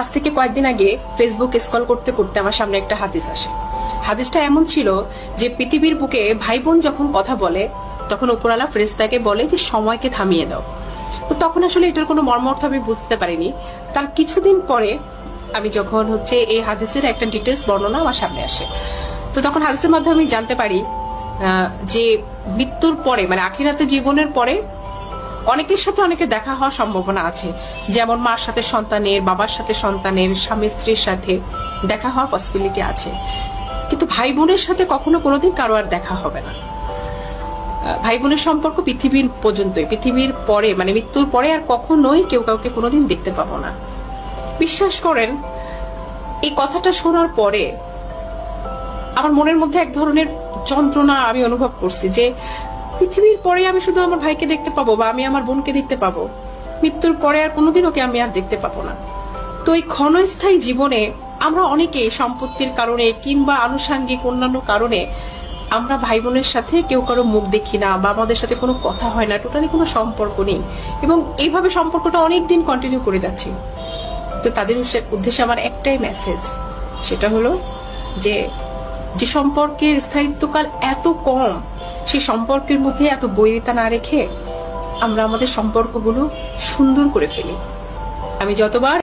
আজ থেকে কয়েকদিন আগে ফেসবুক স্ক্রল করতে করতে আমার সামনে একটা হাদিস আসে। হাদিসটা এমন ছিল যে পৃথিবীর বুকে ভাই বোন যখন কথা বলে তখন উপরওয়ালা ফেরেশতাকে বলে যে সময়কে থামিয়ে দাও। তো তখন আসলে এটার কোনো মর্মার্থ আমি বুঝতে পারিনি। তার কিছুদিন পরে আমি যখন এই হাদিসের একটা ডিটেলস বর্ণনা আমার সামনে আসে, তো তখন হাদিসের মাধ্যমে আমি জানতে পারি যে মৃত্যুর পরে মানে আখিরাতে জীবনের পরে অনেকের সাথে অনেকে দেখা হওয়ার সম্ভাবনা আছে। যেমন মার সাথে সন্তানের, বাবার সাথে সন্তানের, স্বামী স্ত্রীর সাথে দেখা হওয়ার পসিবিলিটি আছে, কিন্তু ভাই বোনের সাথে কখনো কোনোদিন কারো আর দেখা হবে না। ভাই বোনের সম্পর্ক পৃথিবীর পর্যন্তই, পৃথিবীর পরে মানে মৃত্যুর পরে আর কখনোই কেউ কাউকে কোনোদিন দেখতে পাবো না। বিশ্বাস করেন, এই কথাটা শোনার পরে আমার মনের মধ্যে এক ধরনের যন্ত্রণা আমি অনুভব করছি যে পৃথিবীর পরে আমি শুধু আমার ভাইকে দেখতে পাবো বা আমি আমার বোনকে দেখতে পাবো, মৃত্যুর পরে আর কোনোদিন ওকে আমি আর দেখতে পাবো না। তো এই ক্ষণস্থায়ী জীবনে আমরা অনেকে সম্পত্তির কারণে কিংবা আনুষাঙ্গিক অন্যান্য কারণে আমরা ভাই বোনের সাথে কেউ কারো মুখ দেখি না বা আমাদের সাথে কোনো কথা হয় না, টোটালি কোনো সম্পর্ক নেই, এবং এইভাবে সম্পর্কটা অনেকদিন কন্টিনিউ করে যাচ্ছি। তো তাদের উদ্দেশ্যে আমার একটাই মেসেজ, সেটা হলো যে যে সম্পর্কের স্থায়িত্বকাল এত কম, সেই সম্পর্কের মধ্যে এত বৈরিতা না রেখে আমরা আমাদের সম্পর্কগুলো সুন্দর করে ফেলি। আমি যতবার